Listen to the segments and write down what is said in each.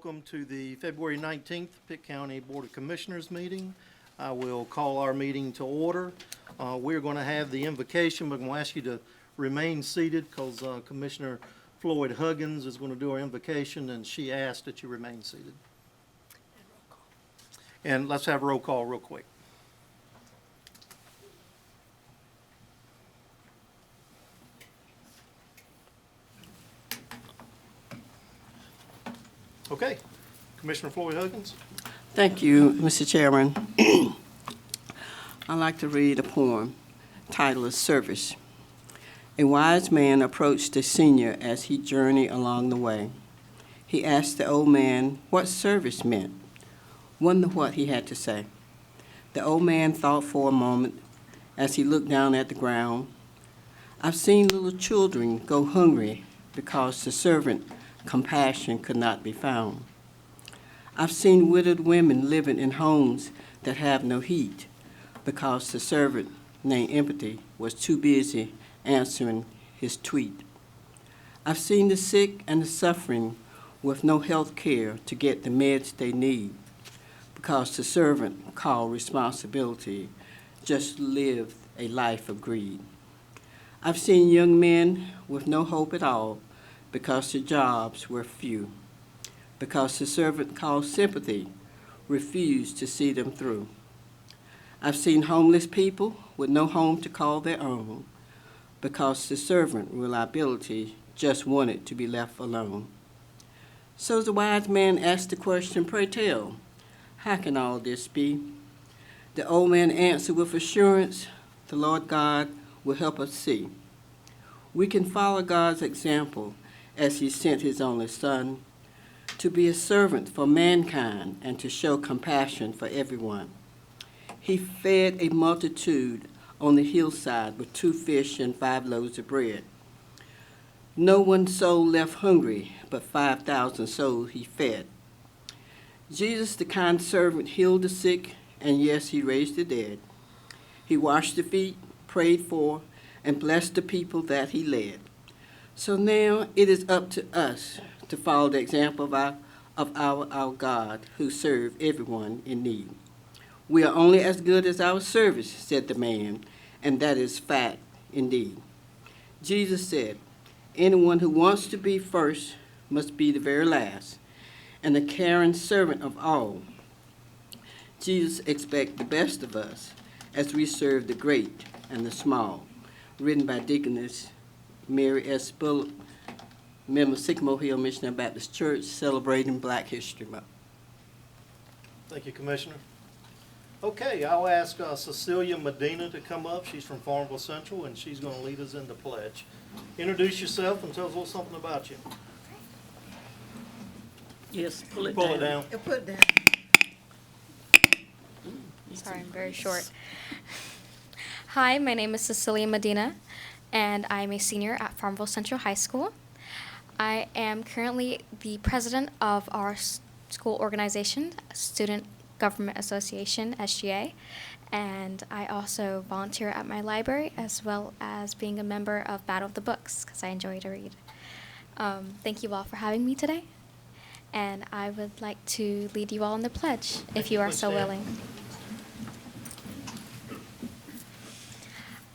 welcome to the February 19th Pitt County Board of Commissioners meeting. I will call our meeting to order. We're going to have the invocation, but I'm going to ask you to remain seated because Commissioner Floyd Huggins is going to do our invocation, and she asked that you remain seated. And let's have a roll call real quick. Okay, Commissioner Floyd Huggins. Thank you, Mr. Chairman. I'd like to read a poem titled Service. A wise man approached the senior as he journeyed along the way. He asked the old man what service meant. Wonder what he had to say. The old man thought for a moment as he looked down at the ground. I've seen little children go hungry because the servant compassion could not be found. I've seen widowed women living in homes that have no heat because the servant named Empathy was too busy answering his tweet. I've seen the sick and the suffering with no health care to get the meds they need because the servant called responsibility just lived a life of greed. I've seen young men with no hope at all because the jobs were few, because the servant called sympathy refused to see them through. I've seen homeless people with no home to call their own, because the servant reliability just wanted to be left alone. So the wise man asked the question, pray tell, how can all this be? The old man answered with assurance, the Lord God will help us see. We can follow God's example as he sent his only son to be a servant for mankind and to show compassion for everyone. He fed a multitude on the hillside with 2 fish and 5 loaves of bread. No one soul left hungry, but 5,000 souls he fed. Jesus, the kind servant, healed the sick, and yes, he raised the dead. He washed the feet, prayed for, and blessed the people that he led. So now it is up to us to follow the example of our God who served everyone in need. We are only as good as our service, said the man, and that is fact indeed. Jesus said, anyone who wants to be first must be the very last, and the caring servant of all. Jesus expects the best of us as we serve the great and the small. Written by Deaconess Mary S. Bullock, member of Sycamore Hill Missionary Baptist Church, celebrating Black History Month. Thank you, Commissioner. Okay, I'll ask Cecilia Medina to come up. She's from Farmville Central, and she's going to lead us in the pledge. Introduce yourself and tell us a little something about you. Yes, pull it down. Put it down. Sorry, I'm very short. Hi, my name is Cecilia Medina, and I'm a senior at Farmville Central High School. I am currently the president of our school organization, Student Government Association, SGA, and I also volunteer at my library as well as being a member of Battle of the Books because I enjoy to read. Thank you all for having me today, and I would like to lead you all in the pledge if you are so willing.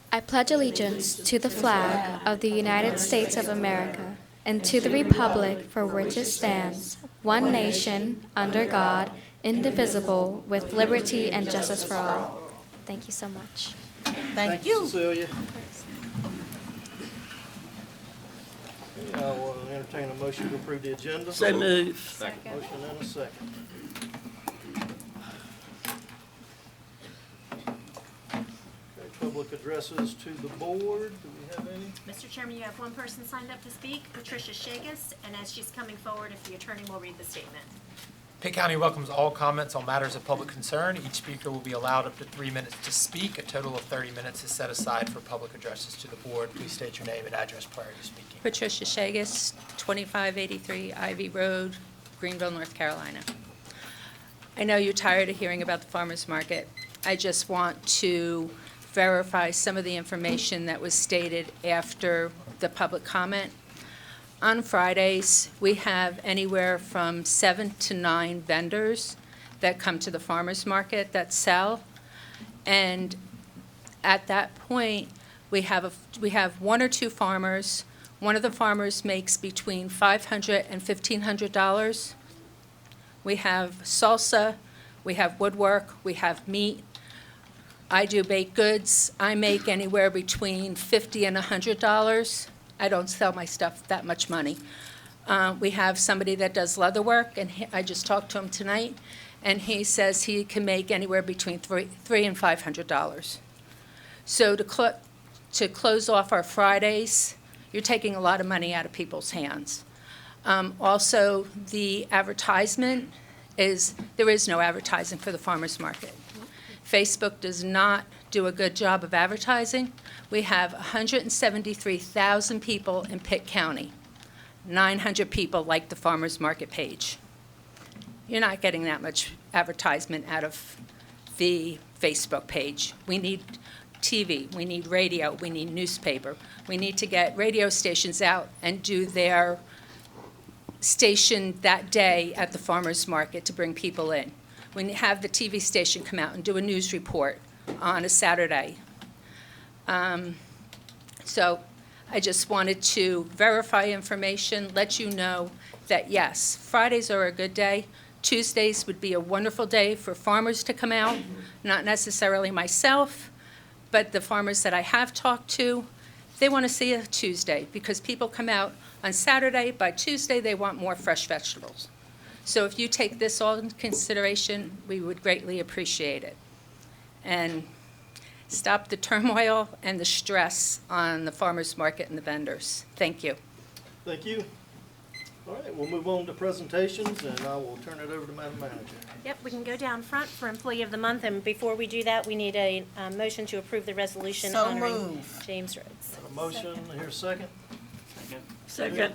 I pledge allegiance to the flag of the United States of America and to the republic for which it stands, one nation, under God, indivisible, with liberty and justice for all. Thank you so much. Thank you. Cecilia. I will entertain a motion to approve the agenda. So moved. Second. Motion and a second. Okay, public addresses to the board. Do we have any? Mr. Chairman, you have one person signed up to speak, Patricia Shagus, and as she's coming forward, if the attorney will read the statement. Pitt County welcomes all comments on matters of public concern. Each speaker will be allowed up to 3 minutes to speak. A total of 30 minutes is set aside for public addresses to the board. Please state your name and address prior to speaking. Patricia Shagus, 2583 Ivy Road, Greenville, North Carolina. I know you're tired of hearing about the farmers market. I just want to verify some of the information that was stated after the public comment. On Fridays, we have anywhere from 7 to 9 vendors that come to the farmer's market that sell. And at that point, we have 1 or 2 farmers. One of the farmers makes between $500 and $1,500. We have salsa, we have woodwork, we have meat. I do baked goods. I make anywhere between $50 and $100. I don't sell my stuff that much money. We have somebody that does leather work, and I just talked to him tonight, and he says he can make anywhere between $300 and $500. So to close off our Fridays, you're taking a lot of money out of people's hands. Also, the advertisement there is no advertising for the farmer's market. Facebook does not do a good job of advertising. We have 173,000 people in Pitt County. 900 people like the farmer's market page. You're not getting that much advertisement out of the Facebook page. We need TV, we need radio, we need newspaper. We need to get radio stations out and do their station that day at the farmer's market to bring people in. We have the TV station come out and do a news report on a Saturday. So I just wanted to verify information, let you know that yes, Fridays are a good day. Tuesdays would be a wonderful day for farmers to come out, not necessarily myself, but the farmers that I have talked to, they want to see a Tuesday because people come out on Saturday. By Tuesday, they want more fresh vegetables. So if you take this all into consideration, we would greatly appreciate it. And stop the turmoil and the stress on the farmers market and the vendors. Thank you. Thank you. All right, we'll move on to presentations, and I will turn it over to Madam Manager. Yep, we can go down front for Employee of the Month, and before we do that, we need a motion to approve the resolution So honoring moved. James Rhodes. Got a motion, here's a second. Second.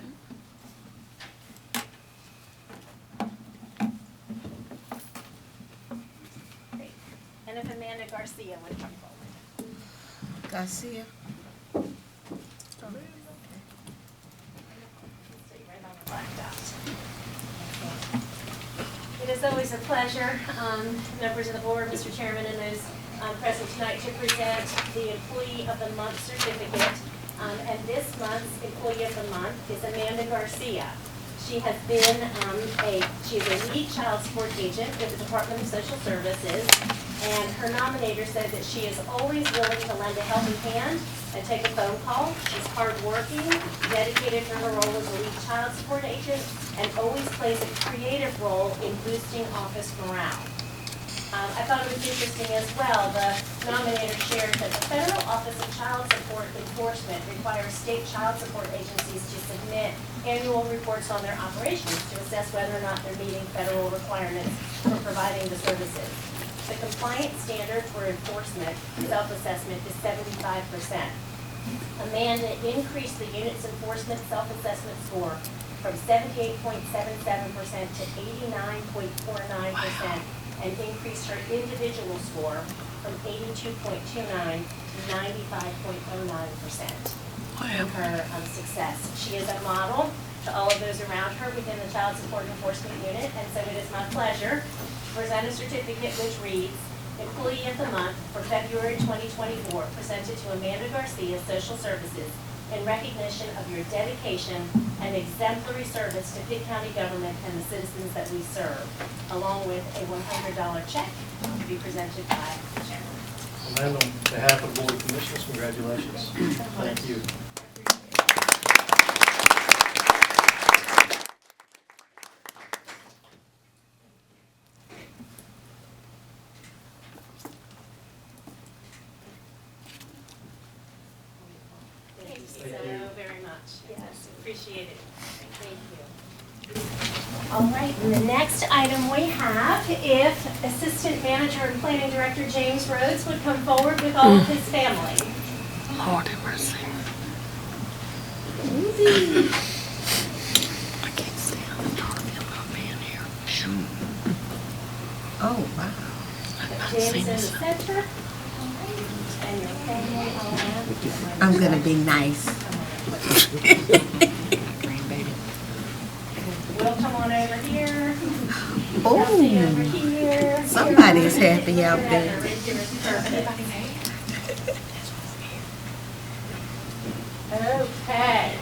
Great. And if Amanda Garcia would come forward. Garcia. Right on the black dot. It is always a pleasure, members of the board, Mr. Chairman, and those present tonight, to present the Employee of the Month certificate. And this month's Employee of the Month is Amanda Garcia. She has been she's a lead child support agent with the Department of Social Services, and her nominator said that she is always willing to lend a helping hand and take a phone call. She's hardworking, dedicated to her role as a lead child support agent, and always plays a creative role in boosting office morale. I thought it was interesting as well, the nominator shared that the Federal Office of Child Support Enforcement requires state child support agencies to submit annual reports on their operations to assess whether or not they're meeting federal requirements for providing the services. The compliance standard for enforcement self-assessment is 75%. Amanda increased the unit's enforcement self-assessment score from 78.77% to 89.49%, and increased her individual score from 82.29 to 95.09% in her success. She is a model to all of those around her within the Child Support Enforcement Unit, and so it is my pleasure to present a certificate which reads, Employee of the Month for February 2024, presented to Amanda Garcia, Social Services, in recognition of your dedication and exemplary service to Pitt County government and the citizens that we serve, along with a $100 check to be presented by the chairman. Amanda, on behalf of the Board of Commissioners, congratulations. Thank you. Thank you so very much. Yes, appreciate it. Thank you. All right, and the next item we have, if Assistant Manager and Planning Director James Rhodes would come forward with all of his family. Lord have mercy. I can't stand the thought of him not being here. Oh, wow. James in the center. All right, and your family all around. I'm gonna be nice. over here. Oh, Kelsey over here. somebody's happy out there. Okay.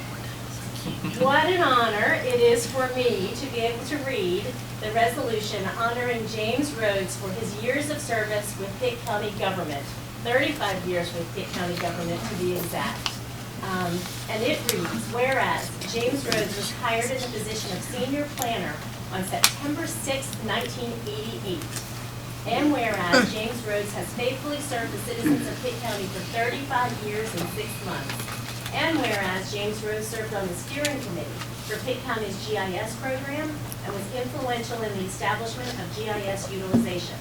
What an honor it is for me to be able to read the resolution honoring James Rhodes for his years of service with Pitt County government, 35 years with Pitt County government to be exact. And it reads, whereas James Rhodes was hired in the position of senior planner on September 6, 1988. And whereas James Rhodes has faithfully served the citizens of Pitt County for 35 years and 6 months. And whereas James Rhodes served on the steering committee for Pitt County's GIS program and was influential in the establishment of GIS utilization.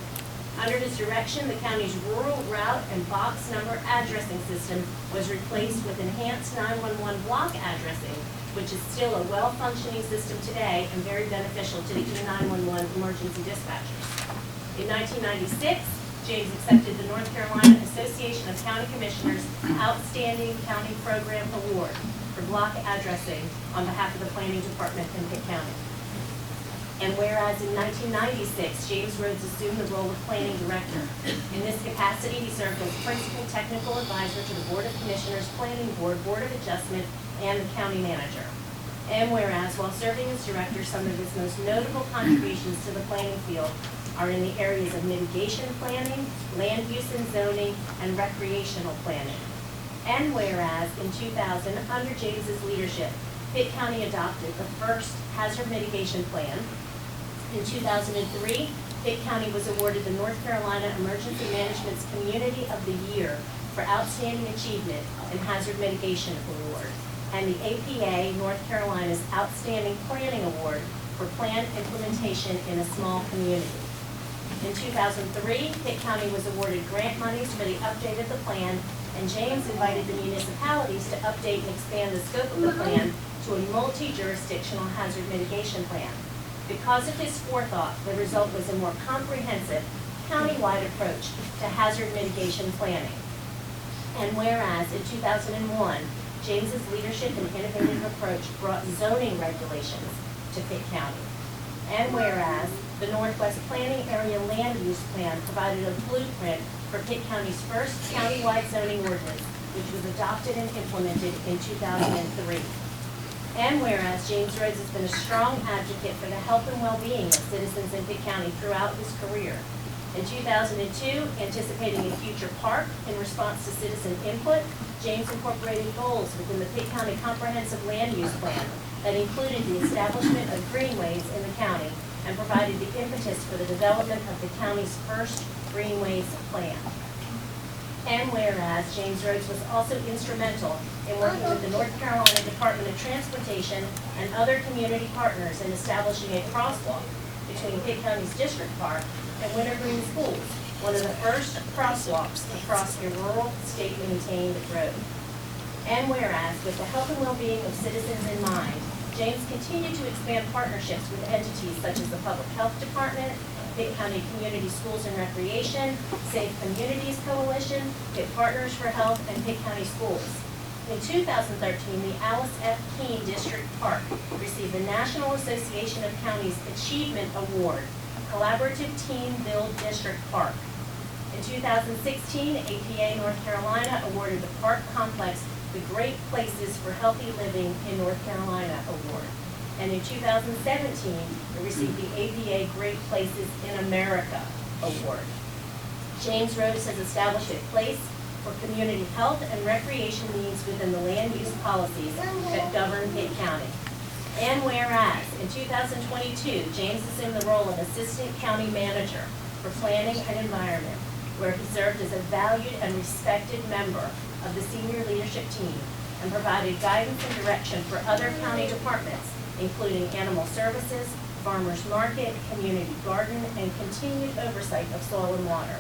Under his direction, the county's rural route and box number addressing system was replaced with enhanced 911 block addressing, which is still a well-functioning system today and very beneficial to the E911 emergency dispatchers. In 1996, James accepted the North Carolina Association of County Commissioners Outstanding County Program Award for block addressing on behalf of the Planning Department in Pitt County. And whereas in 1996, James Rhodes assumed the role of Planning Director. In this capacity, he served as Principal Technical Advisor to the Board of Commissioners, Planning Board, Board of Adjustment, and the County Manager. And whereas, while serving as Director, some of his most notable contributions to the planning field are in the areas of mitigation planning, land use and zoning, and recreational planning. And whereas, in 2000, under James's leadership, Pitt County adopted the first hazard mitigation plan. In 2003, Pitt County was awarded the North Carolina Emergency Management's Community of the Year for Outstanding Achievement in Hazard Mitigation Award, and the APA North Carolina's Outstanding Planning Award for Plan Implementation in a Small Community. In 2003, Pitt County was awarded grant monies for the update of the plan, and James invited the municipalities to update and expand the scope of the plan to a multi-jurisdictional hazard mitigation plan. Because of his forethought, the result was a more comprehensive, county-wide approach to hazard mitigation planning. And whereas in 2001, James's leadership and innovative approach brought zoning regulations to Pitt County. And whereas the Northwest Planning Area Land Use Plan provided a blueprint for Pitt County's first county-wide zoning ordinance, which was adopted and implemented in 2003. And whereas James Rhodes has been a strong advocate for the health and well-being of citizens in Pitt County throughout his career. In 2002, anticipating a future park in response to citizen input, James incorporated goals within the Pitt County Comprehensive Land Use Plan that included the establishment of greenways in the county and provided the impetus for the development of the county's first greenways plan. And whereas James Rhodes was also instrumental in working with the North Carolina Department of Transportation and other community partners in establishing a crosswalk between Pitt County's District Park and Wintergreen Schools, one of the first crosswalks across a rural, state-maintained road. And whereas, with the health and well-being of citizens in mind, James continued to expand partnerships with entities such as the Public Health Department, Pitt County Community Schools and Recreation, Safe Communities Coalition, Pitt Partners for Health, and Pitt County Schools. In 2013, the Alice F. Keene District Park received the National Association of Counties Achievement Award, Collaborative Team Build District Park. In 2016, APA North Carolina awarded the park complex the Great Places for Healthy Living in North Carolina Award. And in 2017, it received the APA Great Places in America Award. James Rhodes has established a place for community health and recreation needs within the land use policies that govern Pitt County. And whereas, in 2022, James assumed the role of Assistant County Manager for Planning and Environment, where he served as a valued and respected member of the senior leadership team and provided guidance and direction for other county departments, including Animal Services, Farmers Market, Community Garden, and continued oversight of soil and water.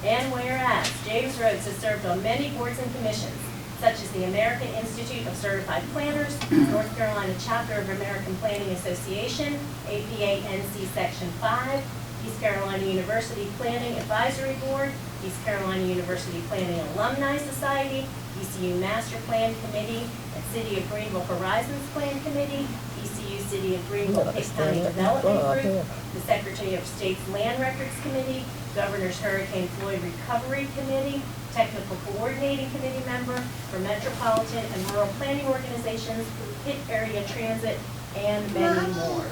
And whereas, James Rhodes has served on many boards and commissions, such as the American Institute of Certified Planners, North Carolina Chapter of American Planning Association, APA NC Section 5, East Carolina University Planning Advisory Board, East Carolina University Planning Alumni Society, ECU Master Plan Committee, and City of Greenville Horizons Plan Committee, ECU City of Greenville Pitt County Development Group, the Secretary of State's Land Records Committee, Governor's Hurricane Floyd Recovery Committee, Technical Coordinating Committee member for Metropolitan and Rural Planning Organizations, Pitt Area Transit, and many more.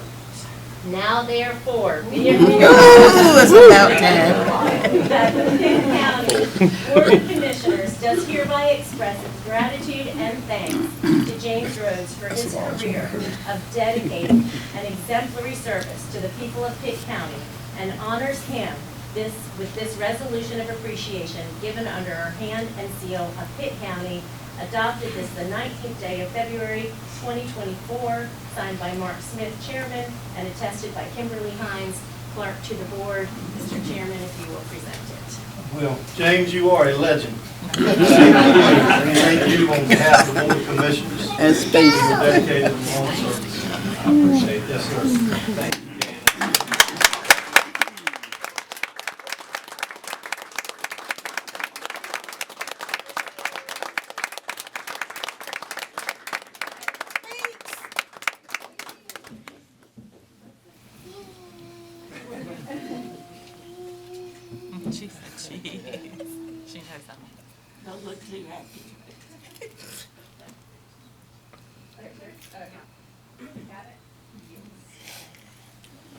Now therefore, be it It's about time. that the Pitt County Board of Commissioners does hereby express its gratitude and thanks to James Rhodes for his career of dedicated and exemplary service to the people of Pitt County, and honors him with this resolution of appreciation given under our hand and seal of Pitt County, adopted this the 19th day of February 2024, signed by Mark Smith, Chairman, and attested by Kimberly Hines, Clerk to the Board. Mr. Chairman, if you will present it. Well, James, you are a legend. Thank you on behalf of the Board of Commissioners. And space. You were dedicated and long service. I appreciate it. Yes, sir. Thank you. She said she knows something. Don't look too happy.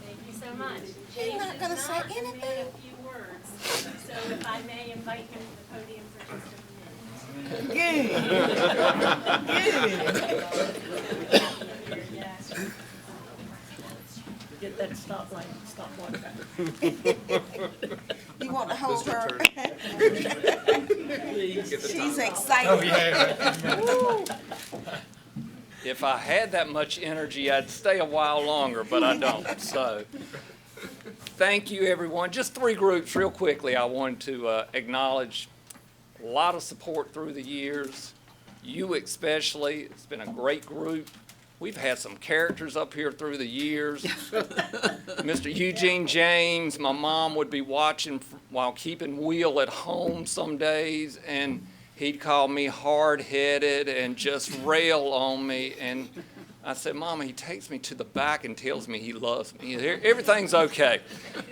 Thank you so much. James is not a man of few words, so if I may invite him to the podium for just a minute. Get that stoplight, stop watching. You want to hold her? She's Oh, excited. yeah. If I had that much energy, I'd stay a while longer, but I don't. So, thank you, everyone. Just 3 groups real quickly I wanted to acknowledge. A lot of support through the years. You especially. It's been a great group. We've had some characters up here through the years. Mr. Eugene James, my mom would be watching while keeping wheel at home some days, and he'd call me hard-headed and just rail on me. And I said, Mama, he takes me to the back and tells me he loves me. Everything's okay.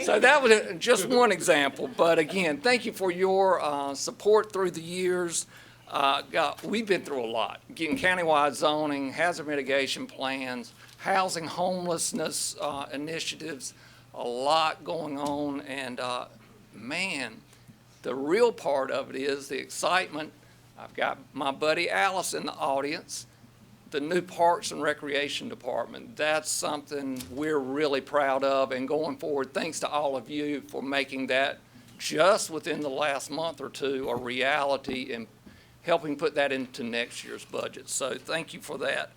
So that was just one example. But again, thank you for your support through the years. God, we've been through a lot, getting countywide zoning, hazard mitigation plans, housing homelessness initiatives, a lot going on. And man, the real part of it is the excitement. I've got my buddy Alice in the audience, the new Parks and Recreation Department. That's something we're really proud of, and going forward, thanks to all of you for making that just within the last month or two a reality and helping put that into next year's budget. So thank you for that.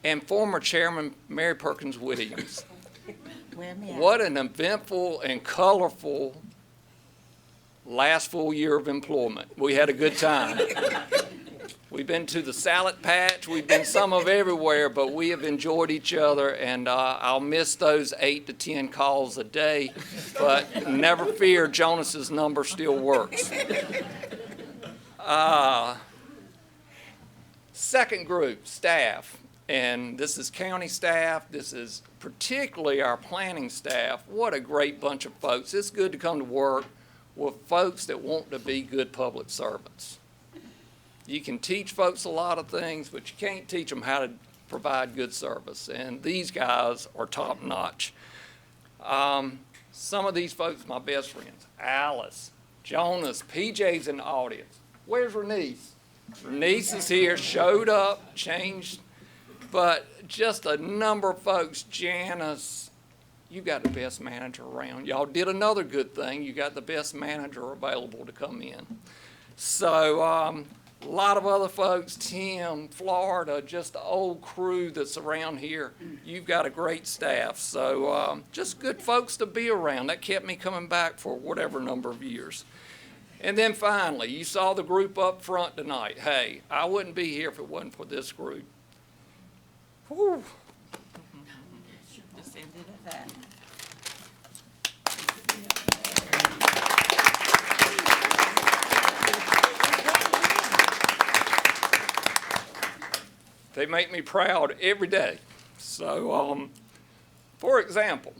And former Chairman Mary Perkins Williams. What an eventful and colorful last full year of employment. We had a good time. We've been to the salad patch, we've been some of everywhere, but we have enjoyed each other, and I'll miss those 8 to 10 calls a day, but never fear, Jonas's number still works. Second group, staff, and this is county staff, this is particularly our planning staff. What a great bunch of folks. It's good to come to work with folks that want to be good public servants. You can teach folks a lot of things, but you can't teach them how to provide good service, and these guys are top notch. Some of these folks, my best friends, Alice, Jonas, PJ's in the audience. Where's Renice? Renice is here, showed up, changed, but just a number of folks. Janice, you got the best manager around. Y'all did another good thing. You got the best manager available to come in. So a lot of other folks, Tim, Florida, just the old crew that's around here. You've got a great staff. So just good folks to be around. That kept me coming back for whatever number of years. And then finally, you saw the group up front tonight. Hey, I wouldn't be here if it wasn't for this group. Whew. Just ended at that. They make me proud every day. So, for example,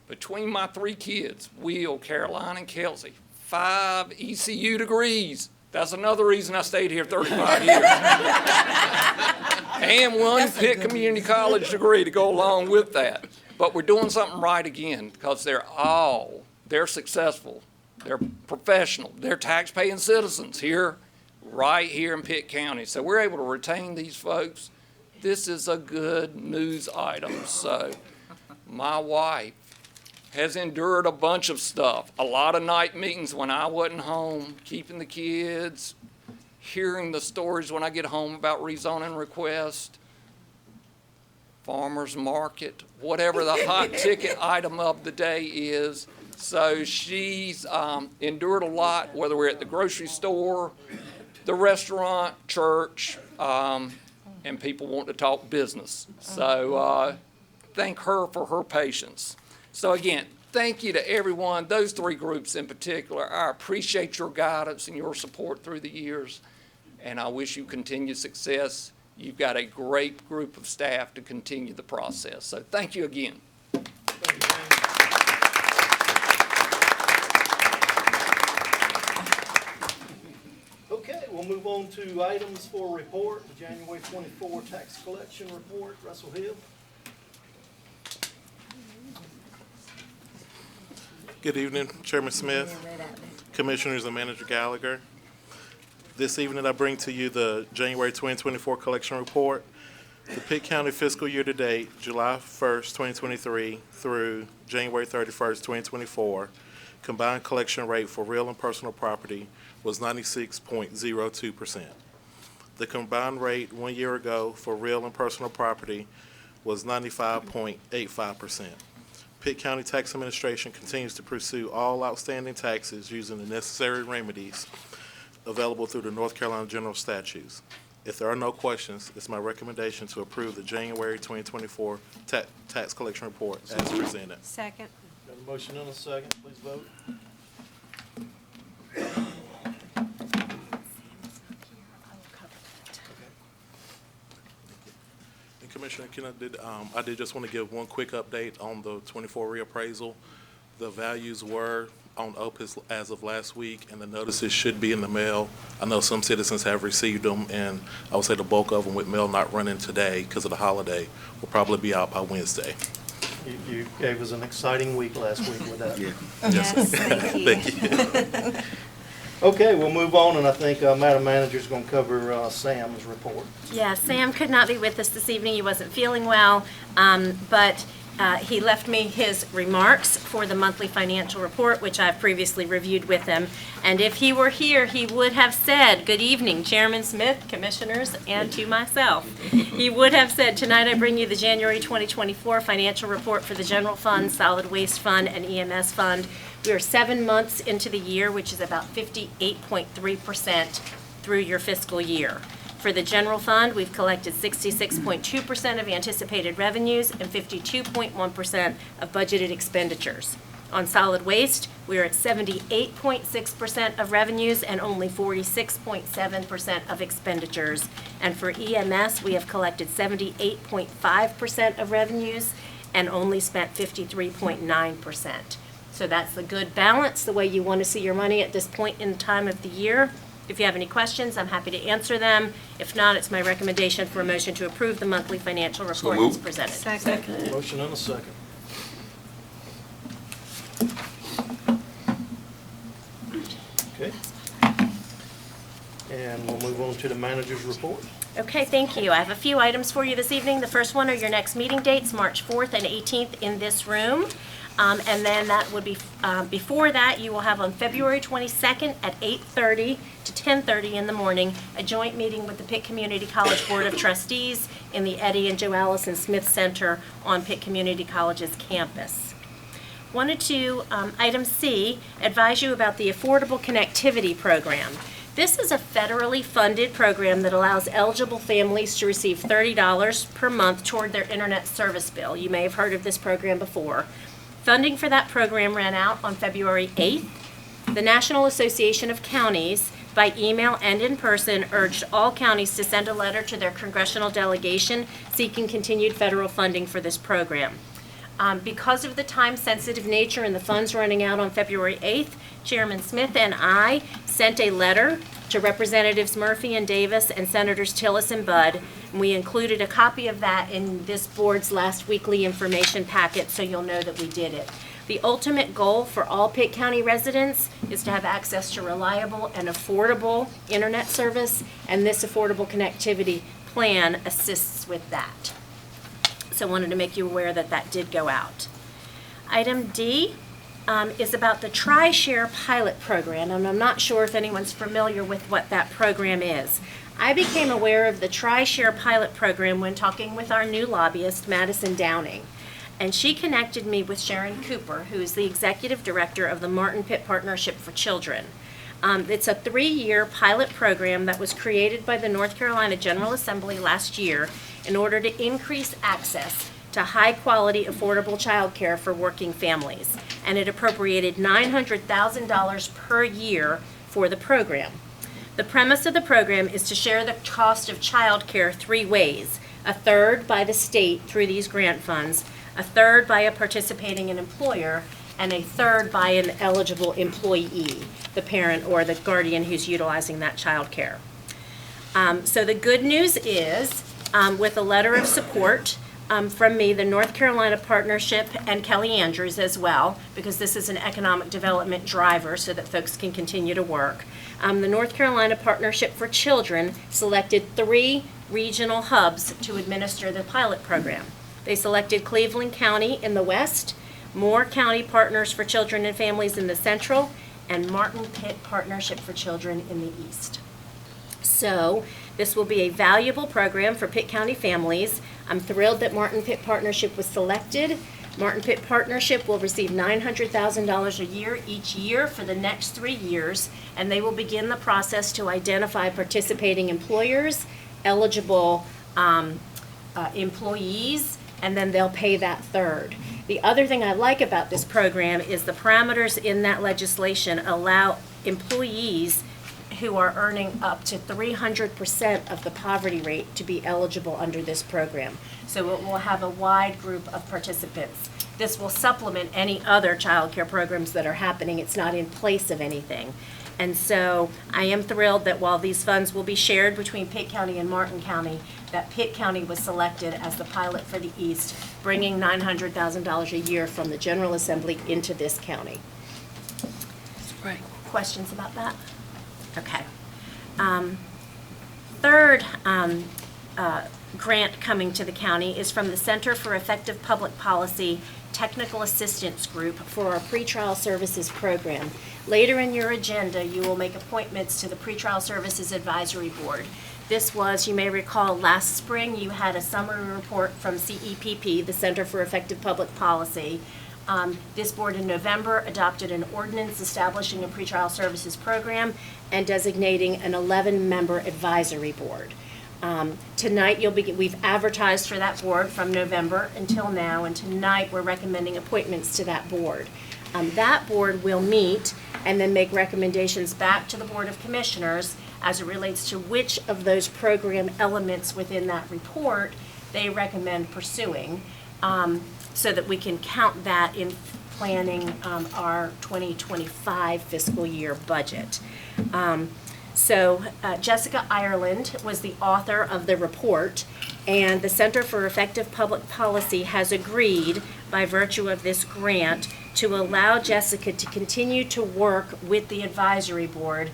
between my 3 kids, Will, Caroline, and Kelsey, 5 ECU degrees. That's another reason I stayed here 35 years. And 1 Pitt Community College degree to go along with that. But we're doing something right again because they're successful, they're professional, they're tax-paying citizens here, right here in Pitt County. So we're able to retain these folks. This is a good news item. So my wife has endured a bunch of stuff, a lot of night meetings when I wasn't home, keeping the kids, hearing the stories when I get home about rezoning requests, farmer's market, whatever the hot ticket item of the day is. So she's endured a lot, whether we're at the grocery store, the restaurant, church, and people want to talk business. So thank her for her patience. So again, thank you to everyone, those 3 groups in particular. I appreciate your guidance and your support through the years, and I wish you continued success. You've got a great group of staff to continue the process. So thank you again. Okay, we'll move on to items for report, the January 24 tax collection report. Russell Hill. Good evening, Chairman Smith, Commissioners, and Manager Gallagher. This evening, I bring to you the January 2024 collection report. The Pitt County fiscal year to date, July 1st, 2023 through January 31st, 2024, combined collection rate for real and personal property was 96.02%. The combined rate 1 year ago for real and personal property was 95.85%. Pitt County Tax Administration continues to pursue all outstanding taxes using the necessary remedies available through the North Carolina General Statutes. If there are no questions, it's my recommendation to approve the January 2024 tax collection report as presented. Second. Got a motion and a second. Please vote. And Commissioner Kennedy, I did just want to give one quick update on the 24 reappraisal. The values were on OPIS as of last week, and the notices should be in the mail. I know some citizens have received them, and I would say the bulk of them, with mail not running today because of the holiday, will probably be out by Wednesday. You gave us an exciting week last week with that. Yes, thank you. Okay, we'll move on, and I think Madam Manager's going to cover Sam's report. Yeah, Sam could not be with us this evening. He wasn't feeling well, but he left me his remarks for the monthly financial report, which I've previously reviewed with him. And if he were here, he would have said, "Good evening, Chairman Smith, Commissioners, and to myself." He would have said, "Tonight I bring you the January 2024 financial report for the General Fund, Solid Waste Fund, and EMS Fund. We are 7 months into the year, which is about 58.3% through your fiscal year. For the general fund, we've collected 66.2% of anticipated revenues and 52.1% of budgeted expenditures. On solid waste, we are at 78.6% of revenues and only 46.7% of expenditures. And for EMS, we have collected 78.5% of revenues and only spent 53.9%. So that's a good balance, the way you want to see your money at this point in time of the year. If you have any questions, I'm happy to answer them. If not, it's my recommendation for a motion to approve the monthly financial report as presented. Second. Motion and a second. Okay. And we'll move on to the manager's report. Okay, thank you. I have a few items for you this evening. The first one are your next meeting dates, March 4th and 18th in this room. And then that would be, before that, you will have on February 22nd at 8:30 to 10:30 in the morning, a joint meeting with the Pitt Community College Board of Trustees in the Eddie and Joe Allison Smith Center on Pitt Community College's campus. Wanted to, item C, advise you about the Affordable Connectivity Program. This is a federally funded program that allows eligible families to receive $30 per month toward their internet service bill. You may have heard of this program before. Funding for that program ran out on February 8th. The National Association of Counties by email and in person, urged all counties to send a letter to their congressional delegation seeking continued federal funding for this program. Because of the time-sensitive nature and the funds running out on February 8th, Chairman Smith and I sent a letter to Representatives Murphy and Davis and Senators Tillis and Budd. And we included a copy of that in this board's last weekly information packet, so you'll know that we did it. The ultimate goal for all Pitt County residents is to have access to reliable and affordable internet service, and this affordable connectivity plan assists with that. So I wanted to make you aware that that did go out. Item D is about the Tri-Share pilot program, and I'm not sure if anyone's familiar with what that program is. I became aware of the Tri-Share pilot program when talking with our new lobbyist, Madison Downing, and she connected me with Sharon Cooper, who is the executive director of the Martin Pitt Partnership for Children. It's a 3-year pilot program that was created by the North Carolina General Assembly last year in order to increase access to high-quality, affordable child care for working families. And it appropriated $900,000 per year for the program. The premise of the program is to share the cost of child care 3 ways: a third by the state through these grant funds, a third by a participating employer, and a third by an eligible employee, the parent or the guardian who's utilizing that child care. So the good news is, with a letter of support from me, the North Carolina Partnership, and Kelly Andrews as well, because this is an economic development driver so that folks can continue to work. The North Carolina Partnership for Children selected 3 regional hubs to administer the pilot program. They selected Cleveland County in the west, Moore County Partners for Children and Families in the central, and Martin Pitt Partnership for Children in the east. So this will be a valuable program for Pitt County families. I'm thrilled that Martin Pitt Partnership was selected. Martin Pitt Partnership will receive $900,000 a year each year for the next 3 years, and they will begin the process to identify participating employers, eligible employees, and then they'll pay that third. The other thing I like about this program is the parameters in that legislation allow employees who are earning up to 300% of the poverty rate to be eligible under this program. So it will have a wide group of participants. This will supplement any other child care programs that are happening. It's not in place of anything. And so I am thrilled that while these funds will be shared between Pitt County and Martin County, that Pitt County was selected as the pilot for the East, bringing $900,000 a year from the General Assembly into this county. Right. Questions about that? Okay. Third grant coming to the county is from the Center for Effective Public Policy Technical Assistance Group for our pretrial services program. Later in your agenda, you will make appointments to the Pretrial Services Advisory Board. This was, you may recall, last spring you had a summary report from CEPP, the Center for Effective Public Policy. This board in November adopted an ordinance establishing a pretrial services program and designating an 11-member advisory board. Tonight, we've advertised for that board from November until now, and tonight we're recommending appointments to that board. That board will meet and then make recommendations back to the Board of Commissioners as it relates to which of those program elements within that report they recommend pursuing, so that we can count that in planning our 2025 fiscal year budget. So Jessica Ireland was the author of the report, and the Center for Effective Public Policy has agreed, by virtue of this grant, to allow Jessica to continue to work with the advisory board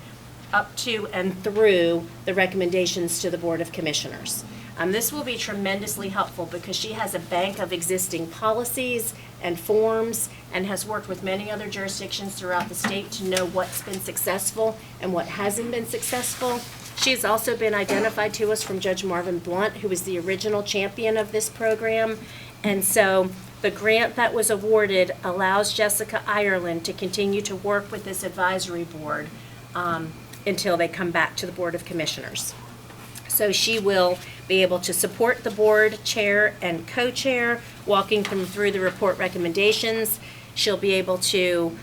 up to and through the recommendations to the Board of Commissioners. This will be tremendously helpful because she has a bank of existing policies and forms and has worked with many other jurisdictions throughout the state to know what's been successful and what hasn't been successful. She has also been identified to us from Judge Marvin Blunt, who was the original champion of this program. And so the grant that was awarded allows Jessica Ireland to continue to work with this advisory board until they come back to the Board of Commissioners. So she will be able to support the board chair and co-chair, walking them through the report recommendations. She'll be able to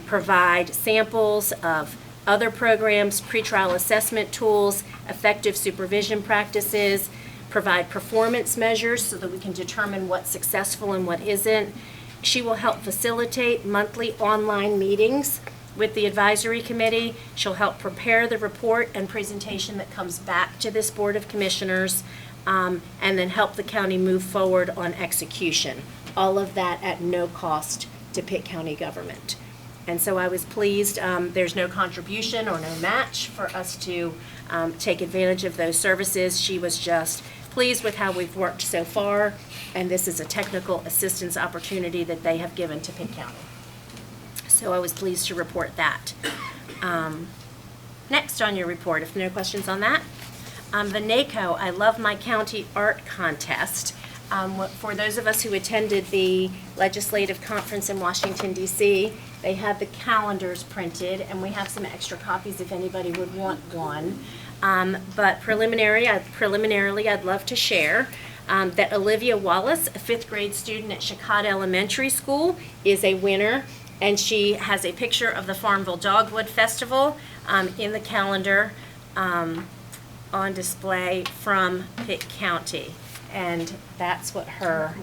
provide samples of other programs, pretrial assessment tools, effective supervision practices, provide performance measures so that we can determine what's successful and what isn't. She will help facilitate monthly online meetings with the advisory committee. She'll help prepare the report and presentation that comes back to this Board of Commissioners, and then help the county move forward on execution. All of that at no cost to Pitt County government. And so I was pleased, there's no contribution or no match for us to take advantage of those services. She was just pleased with how we've worked so far, and this is a technical assistance opportunity that they have given to Pitt County. So I was pleased to report that. Next on your report, if no questions on that, the NACO, I Love My County Art Contest. For those of us who attended the legislative conference in Washington, D.C., they had the calendars printed, and we have some extra copies if anybody would want one. But preliminarily, I'd love to share that Olivia Wallace, a 5th grade student at Chicago Elementary School, is a winner, and she has a picture of the Farmville Dogwood Festival in the calendar on display from Pitt County. And that's what her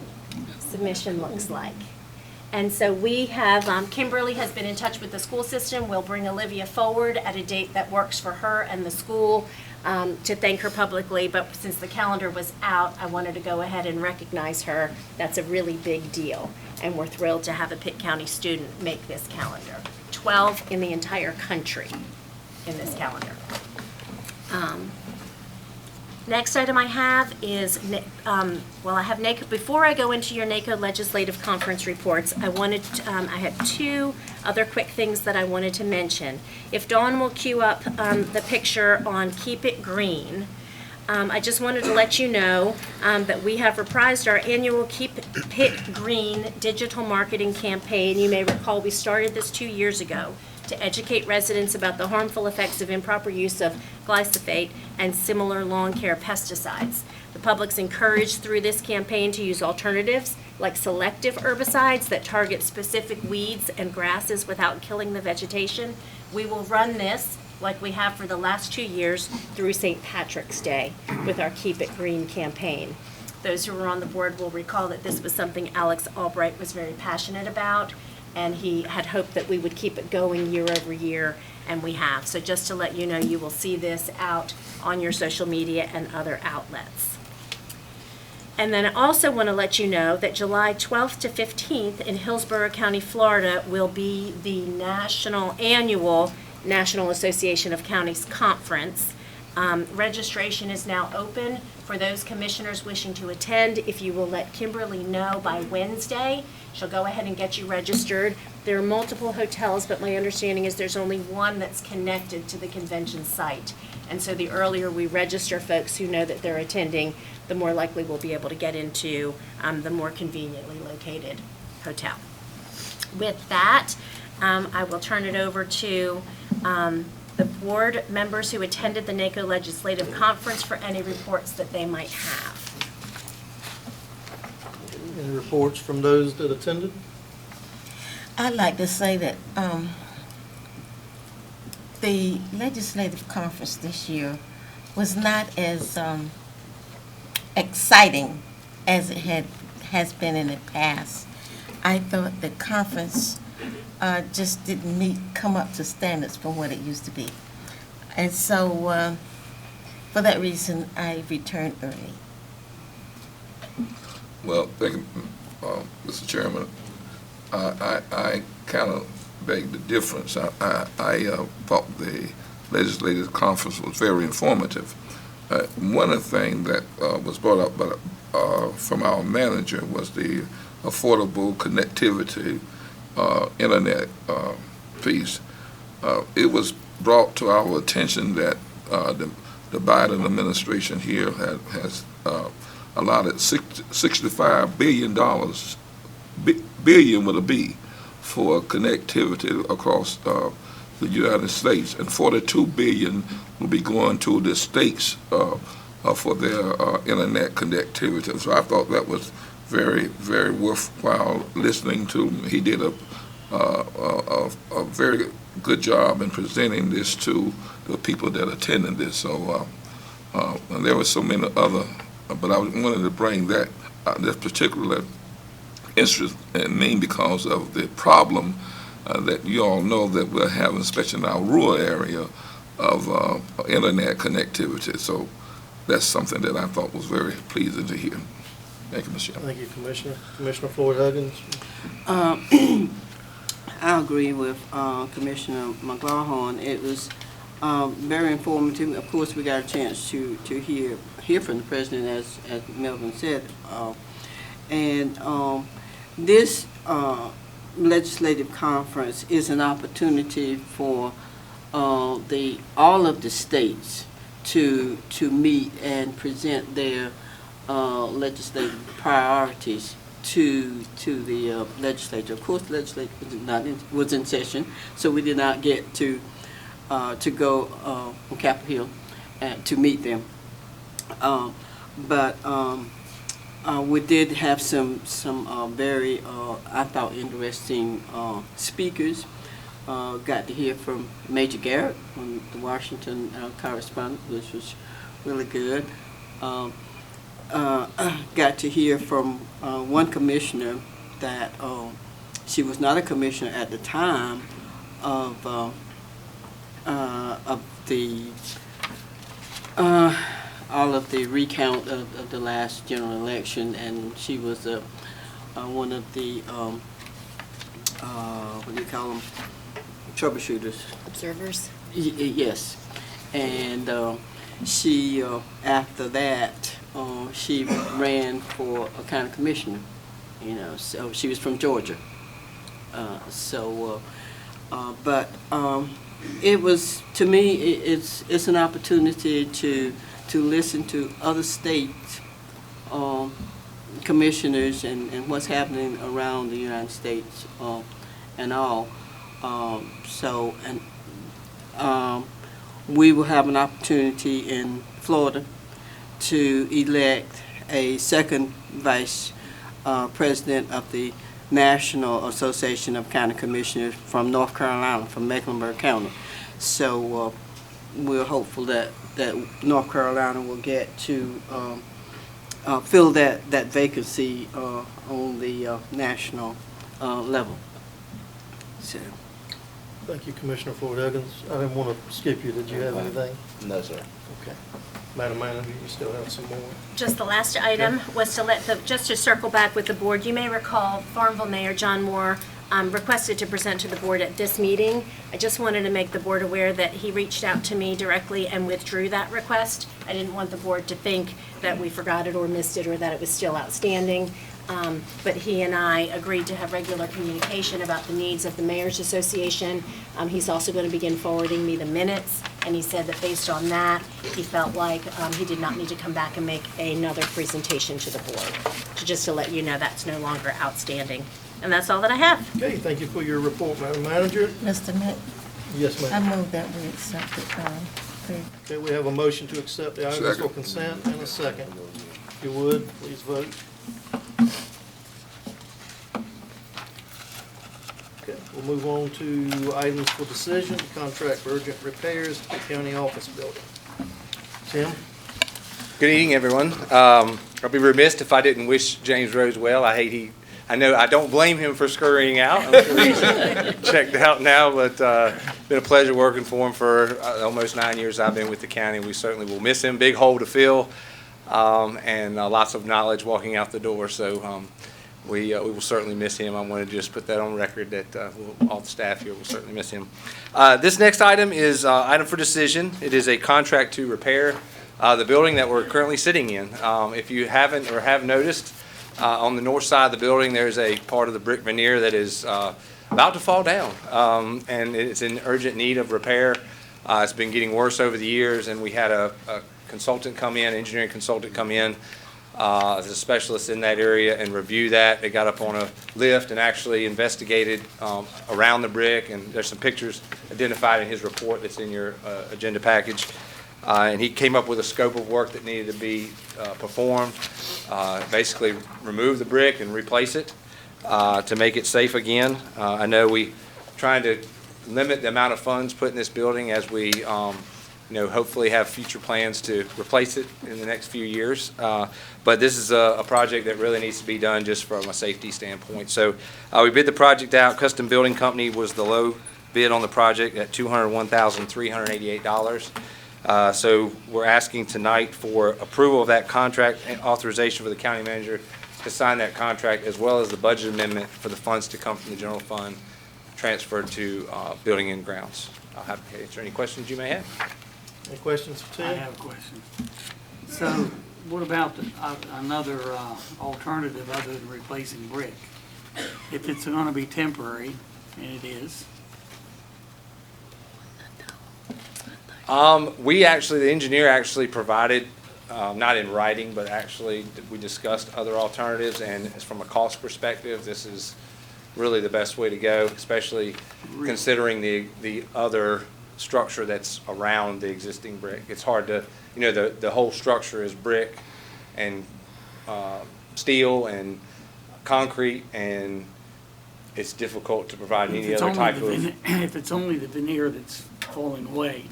submission looks like. And so we have, Kimberly has been in touch with the school system. We'll bring Olivia forward at a date that works for her and the school to thank her publicly. But since the calendar was out, I wanted to go ahead and recognize her. That's a really big deal. And we're thrilled to have a Pitt County student make this calendar. 12 in the entire country in this calendar. Next item I have is, I have NACO. Before I go into your NACO legislative conference reports, I had 2 other quick things that I wanted to mention. If Dawn will cue up the picture on Keep It Green, I just wanted to let you know that we have reprised our annual Keep Pitt Green digital marketing campaign. You may recall we started this 2 years ago to educate residents about the harmful effects of improper use of glyphosate and similar lawn care pesticides. The public's encouraged through this campaign to use alternatives like selective herbicides that target specific weeds and grasses without killing the vegetation. We will run this, like we have for the last 2 years, through St. Patrick's Day with our Keep It Green campaign. Those who were on the board will recall that this was something Alex Albright was very passionate about, and he had hoped that we would keep it going year over year, and we have. So just to let you know, you will see this out on your social media and other outlets. And then I also want to let you know that July 12th to 15th in Hillsborough County, Florida, will be the annual National Association of Counties Conference. Registration is now open for those commissioners wishing to attend. If you will let Kimberly know by Wednesday, she'll go ahead and get you registered. There are multiple hotels, but my understanding is there's only one that's connected to the convention site. And so the earlier we register folks who know that they're attending, the more likely we'll be able to get into the more conveniently located hotel. With that, I will turn it over to the board members who attended the NACO Legislative Conference for any reports that they might have. Any reports from those that attended? I'd like to say that the legislative conference this year was not as exciting as it has been in the past. I thought the conference just didn't come up to standards from what it used to be. And so for that reason, I returned early. Well, thank you, Mr. Chairman. I kind of beg the difference. I thought the legislative conference was very informative. One of the things that was brought up from our manager was the affordable connectivity internet piece. It was brought to our attention that the Biden administration here has allotted $65 billion, billion with a B, for connectivity across the United States, and $42 billion will be going to the states for their internet connectivity. So I thought that was very, very worthwhile listening to. He did a a very good job in presenting this to the people that attended this. So and there were so many other, but I wanted to bring that this particular interest in me because of the problem that you all know that we're having, especially in our rural area, of internet connectivity. So that's something that I thought was very pleasing to hear. Thank you, Mr. Chairman. Thank you, Commissioner. Commissioner Floyd Huggins. I agree with Commissioner McLaughlin. It was very informative. Of course, we got a chance to hear from the president, as Melvin said, and this legislative conference is an opportunity for all of the states to meet and present their legislative priorities to the legislature. Of course, the legislature was in session, so we did not get to go on Capitol Hill to meet them. But we did have some very I thought interesting speakers. Got to hear from Major Garrett, from the Washington correspondent, which was really good. Got to hear from one commissioner that she was not a commissioner at the time of the all of the recount of the last general election, and she was one of the what do you call them, troubleshooters, Observers? yes. And she after that she ran for a county commissioner, so she was from Georgia. But it was, to me, it's an opportunity to listen to other state commissioners and what's happening around the United States and all. We will have an opportunity in Florida to elect a second vice president of the National Association of County Commissioners from North Carolina, from Mecklenburg County. So we're hopeful that North Carolina will get to fill that vacancy on the national level. So. Thank you, Commissioner Floyd Huggins. I didn't want to skip you. Did you have anything? No, sir. Okay. Madam Manager, you still have some more? Just the last item was just to circle back with the board. You may recall Farmville Mayor John Moore requested to present to the board at this meeting. I just wanted to make the board aware that he reached out to me directly and withdrew that request. I didn't want the board to think that we forgot it or missed it or that it was still outstanding. But he and I agreed to have regular communication about the needs of the Mayor's Association. He's also going to begin forwarding me the minutes, and he said that based on that, he felt like he did not need to come back and make another presentation to the board. So just to let you know, that's no longer outstanding. And that's all that I have. Okay, thank you for your report, Madam Manager. Mr. Mitt, Yes, I ma'am. move that we accept it. Please. Okay, we have a motion to accept the items for Second. consent and a second. If you would, please vote. Okay, we'll move on to items for decision, contract for urgent repairs, Pitt County Office Building. Tim? Good evening, everyone. I'll be remiss if I didn't wish James Rose well. I know I don't blame him for scurrying out. I'm sure he's checked out now, but been a pleasure working for him for almost 9 years I've been with the county. We certainly will miss him. Big hole to fill, and lots of knowledge walking out the door. So we will certainly miss him. I want to just put that on record that all the staff here will certainly miss him. This next item is item for decision. It is a contract to repair the building that we're currently sitting in. If you haven't or have noticed, on the north side of the building, there's a part of the brick veneer that is about to fall down, and it's in urgent need of repair. It's been getting worse over the years, and we had a consultant come in, engineering consultant come in, as a specialist in that area and review that. They got up on a lift and actually investigated around the brick, and there's some pictures identified in his report that's in your agenda package. And he came up with a scope of work that needed to be performed, basically remove the brick and replace it. to make it safe again. I know we trying to limit the amount of funds put in this building as we, hopefully have future plans to replace it in the next few years. But this is a project that really needs to be done just from a safety standpoint. So we bid the project out. Custom Building Company was the low bid on the project at $201,388. So we're asking tonight for approval of that contract and authorization for the county manager to sign that contract, as well as the budget amendment for the funds to come from the general fund transferred to building and grounds. I'll have to answer any questions you may have. Any questions for Tim? I have a question. So what about another alternative other than replacing brick? If it's going to be temporary, and it is, the engineer actually provided, not in writing, but actually we discussed other alternatives, and from a cost perspective, this is really the best way to go, especially considering the other structure that's around the existing brick. It's hard to, the whole structure is brick and steel and concrete, and it's difficult to provide any other type of. If it's only the veneer that's falling away,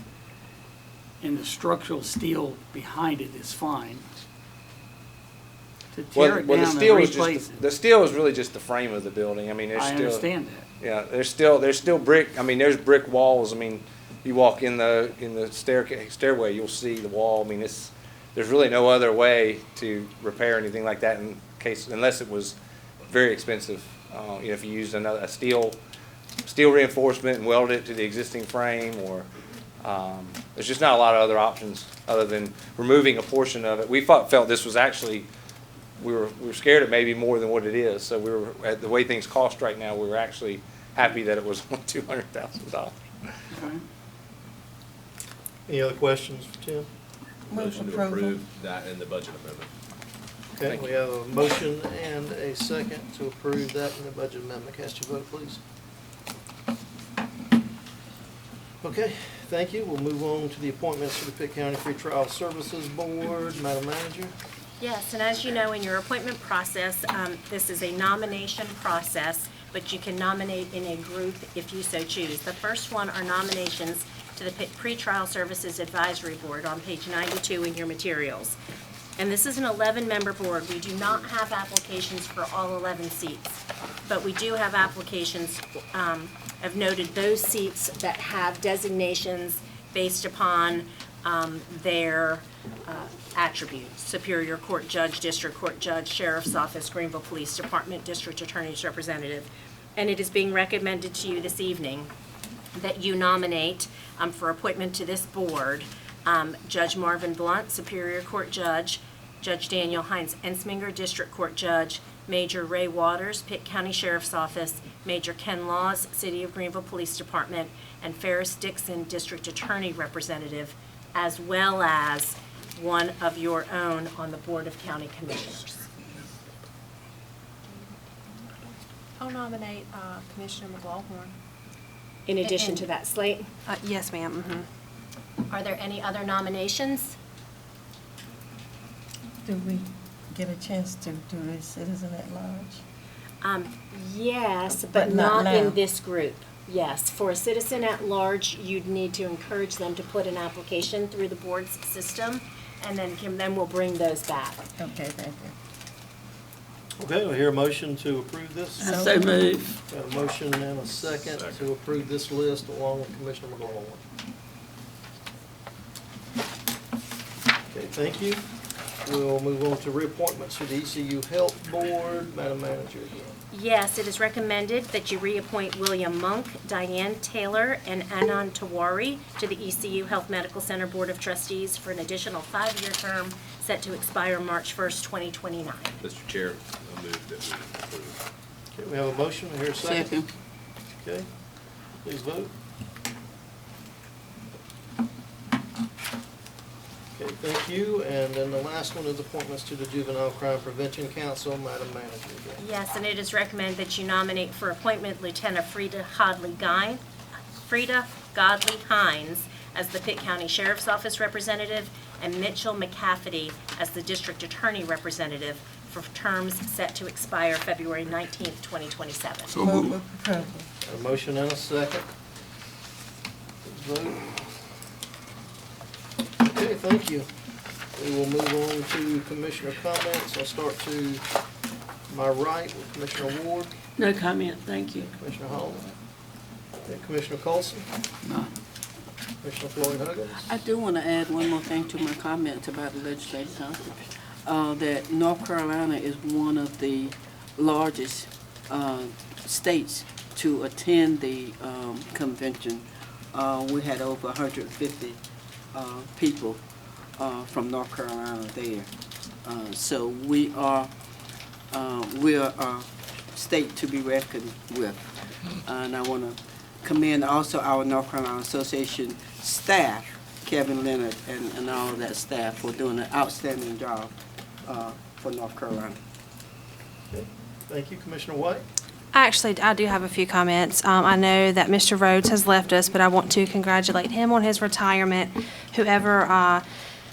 and the structural steel behind it is fine, to tear it down and replace it. The steel is really just the frame of the building. I mean, there's still. I understand that. Yeah, there's still brick. I mean, there's brick walls. I mean, you walk in the stairway, you'll see the wall. I mean, there's really no other way to repair anything like that unless it was very expensive. If you used a steel reinforcement and welded it to the existing frame, or there's just not a lot of other options other than removing a portion of it. We felt this was actually. We were scared it may be more than what it is. So we were, at the way things cost right now, we were actually happy that it was only $200,000. Okay. Any other questions for Tim? Motion to approve that and the budget amendment. Okay, we have a motion and a second to approve that in the budget amendment. Cast your vote, please. Okay, thank you. We'll move on to the appointments to the Pitt County Pretrial Services Board. Madam Manager? Yes, and as you know, in your appointment process, this is a nomination process, but you can nominate in a group if you so choose. The first one are nominations to the Pitt Pretrial Services Advisory Board on page 92 in your materials. And this is an 11-member board. We do not have applications for all 11 seats, but we do have applications. I've noted those seats that have designations based upon their attributes: Superior Court Judge, District Court Judge, Sheriff's Office, Greenville Police Department, District Attorney's Representative. And it is being recommended to you this evening that you nominate for appointment to this board Judge Marvin Blunt, Superior Court Judge, Judge Daniel Hines Ensminger, District Court Judge, Major Ray Waters, Pitt County Sheriff's Office, Major Ken Laws, City of Greenville Police Department, and Ferris Dixon, District Attorney Representative, as well as one of your own on the Board of County Commissioners. I'll nominate Commissioner McLaughlin. In addition to that slate, Yes, ma'am. are there any other nominations? Do we get a chance to do a citizen at large? Yes, But but not not now. in this group. Yes, for a citizen at large, you'd need to encourage them to put an application through the board's system, and then we'll bring those back. Okay, thank you. Okay, we hear a motion to approve this. So move. Got a motion and a second to approve this list along with Commissioner McLaughlin. Okay, thank you. We'll move on to reappointments to the ECU Health Board. Madam Manager. Yes, it is recommended that you reappoint William Monk, Diane Taylor, and Anand Tawari to the ECU Health Medical Center Board of Trustees for an additional 5-year term set to expire March 1st, 2029. Mr. Chair, I move that we approve. Okay, we have a motion. We hear a second. Second. Okay, please vote. Okay, thank you. And then the last one is appointments to the Juvenile Crime Prevention Council. Madam Manager again. Yes, and it is recommended that you nominate for appointment Lieutenant Frida Godley Hines as the Pitt County Sheriff's Office Representative and Mitchell McCafferty as the District Attorney Representative for terms set to expire February 19th, 2027. So moved. Approval. A motion and a second. Please vote. Okay, thank you. We will move on to commissioner comments. I'll start to my right with Commissioner Ward, No comment, thank you. Commissioner Hall, and Commissioner Colson, No. Commissioner Floyd Huggins. I do want to add one more thing to my comments about the legislative conference. That North Carolina is one of the largest states to attend the convention. We had over 150 people from North Carolina there. So we are a state to be reckoned with. And I want to commend also our North Carolina Association staff, Kevin Leonard and all of that staff for doing an outstanding job for North Carolina. Thank you, Commissioner White. I do have a few comments. I know that Mr. Rhodes has left us, but I want to congratulate him on his retirement. Whoever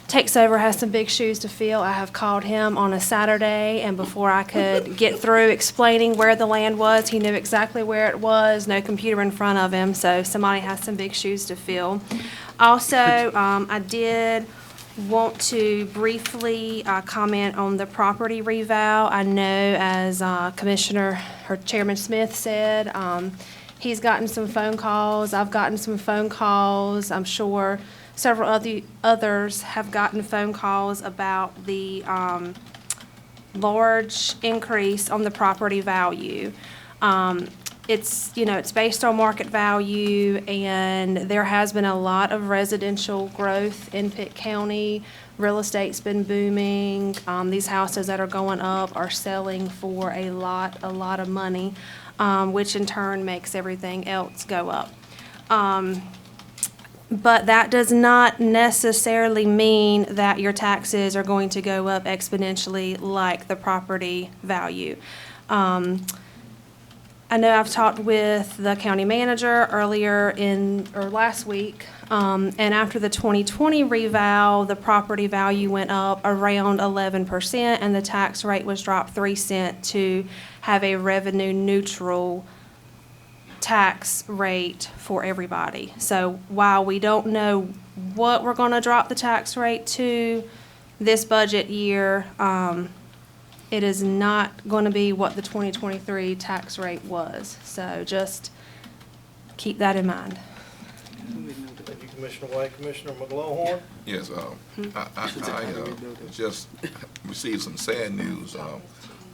takes over has some big shoes to fill. I have called him on a Saturday, and before I could get through explaining where the land was, he knew exactly where it was, no computer in front of him, so somebody has some big shoes to fill. Also, I did want to briefly comment on the property revow. I know, as Commissioner or Chairman Smith said, he's gotten some phone calls. I've gotten some phone calls. I'm sure several others have gotten phone calls about the large increase on the property value. It's based on market value, and there has been a lot of residential growth in Pitt County. Real estate's been booming. These houses that are going up are selling for a lot of money, which in turn makes everything else go up. But that does not necessarily mean that your taxes are going to go up exponentially like the property value. I know I've talked with the county manager last week, and after the 2020 revow, the property value went up around 11%, and the tax rate was dropped 3 cents to have a revenue neutral tax rate for everybody. So while we don't know what we're going to drop the tax rate to this budget year, it is not going to be what the 2023 tax rate was. So just keep that in mind. Thank you, Commissioner White. Commissioner McGlohorn. Yes, I just received some sad news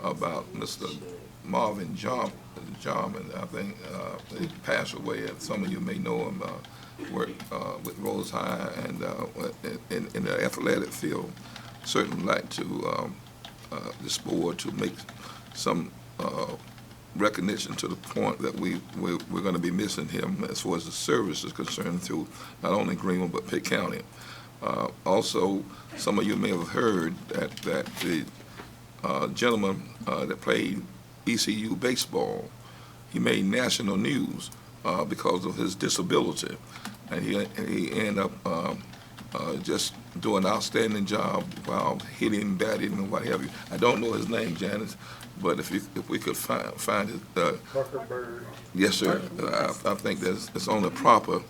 about Mr. Marvin Jarman. I think he passed away. Some of you may know him. Worked with Rose High and in the athletic field. Certainly like to this board to make some recognition to the point that we're going to be missing him as far as the service is concerned through not only Greenville but Pitt County. Also, some of you may have heard that the gentleman that played ECU baseball, he made national news because of his disability, and he ended up just doing an outstanding job while hitting, batting, and what have you. I don't know his name, Janice, but if we could find his. Yes, sir. I think it's only proper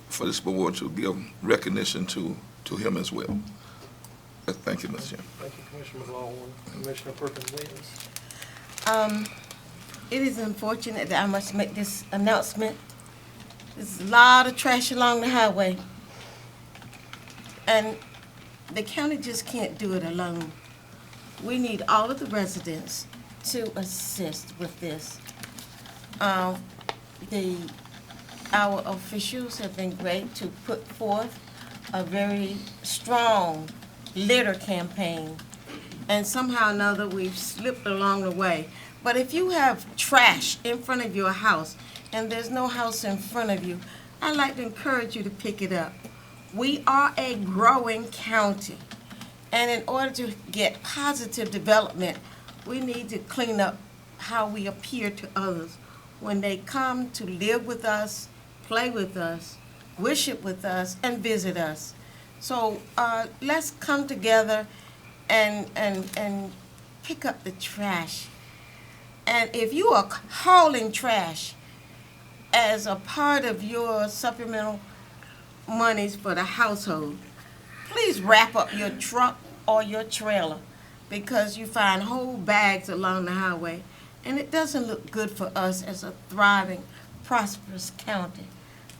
for this board to give recognition to him as well. Thank you, Mr. Chairman. Thank you, Commissioner McGlohorn. Commissioner Perkins-Williams. It is unfortunate that I must make this announcement. There's a lot of trash along the highway, and the county just can't do it alone. We need all of the residents to assist with this. Our officials have been great to put forth a very strong litter campaign, and somehow or another we've slipped along the way. But if you have trash in front of your house and there's no house in front of you, I'd like to encourage you to pick it up. We are a growing county, and in order to get positive development, we need to clean up how we appear to others when they come to live with us, play with us, worship with us, and visit us. So let's come together and pick up the trash. And if you are hauling trash as a part of your supplemental monies for the household, please wrap up your truck or your trailer, because you find whole bags along the highway, and it doesn't look good for us as a thriving, prosperous county.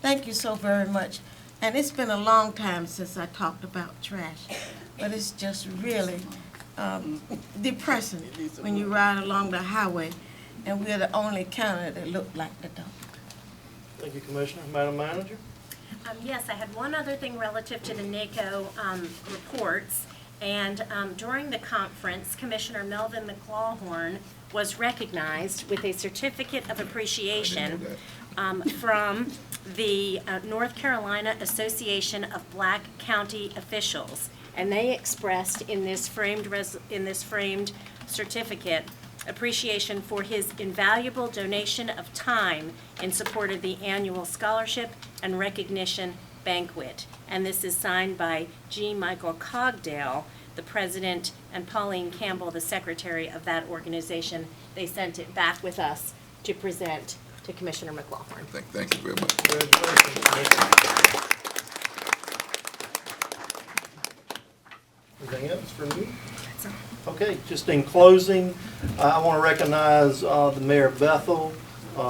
Thank you so very much. And it's been a long time since I talked about trash, but it's just really depressing when you ride along the highway and we're the only county that look like the dump. Thank you, Commissioner. Madam Manager? Yes, I had one other thing relative to the NACO reports. And during the conference, Commissioner Melvin McLawhorn was recognized with a certificate of appreciation from the North Carolina Association of Black County Officials. And they expressed in this framed certificate appreciation for his invaluable donation of time in support of the annual scholarship and recognition banquet. And this is signed by G. Michael Cogdale, the president, and Pauline Campbell, the secretary of that organization. They sent it back with us to present to Commissioner McLawhorn. Thank you very much. Congratulations, Commissioner. Anything else from you? Okay, just in closing, I want to recognize the Mayor of Bethel.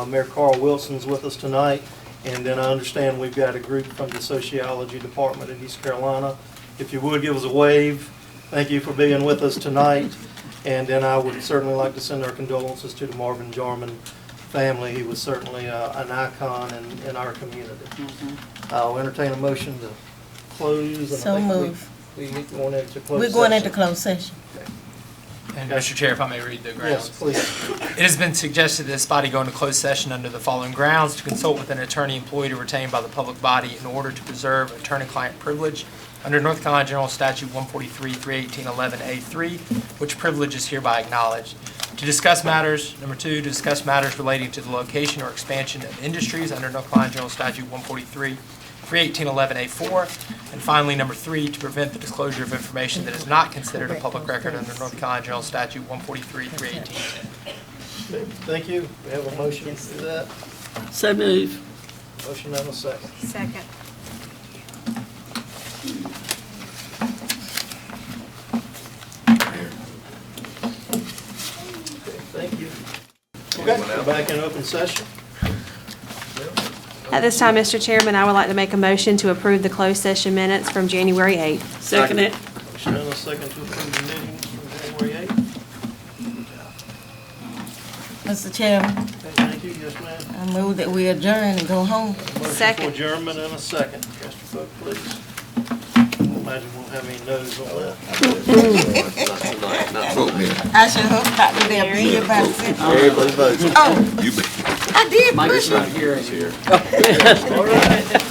Mayor Carl Wilson's with us tonight. And then I understand we've got a group from the Sociology Department in East Carolina. If you would, give us a wave. Thank you for being with us tonight. And then I would certainly like to send our condolences to the Marvin Jarman family. He was certainly an icon in our community. I'll entertain a motion to close. And So move. We're going into closed We're going session. into closed session. And Mr. Chair, if I may read the grounds. Yes, please. It has been suggested that this body go into closed session under the following grounds: to consult with an attorney employed or retained by the public body in order to preserve attorney-client privilege under North Carolina General Statute 143-318-11A3, which privilege is hereby acknowledged. To discuss matters, number two, to discuss matters relating to the location or expansion of industries under North Carolina General Statute 143-318-11A4. And finally, number three, to prevent the disclosure of information that is not considered a public record under North Carolina General Statute 143-318-10. Thank you. We have a motion to do that. So move. Motion and a second. Second. Thank you. Okay, we're back in open session. At this time, Mr. Chairman, I would like to make a motion to approve the closed session minutes from January 8th. Second it. Motion and a second to approve the meetings from January 8th. Mr. Chairman, Thank you, yes, ma'am. I move that we adjourn and go home. Motion Second. for adjournment and a second. Cast your vote, please. Imagine we'll have any no's on that. Vote me. I should hope not that they'll be here by the sixth. Everybody votes. Oh, You bet. I did Mike's push it. not here. He's here. All right.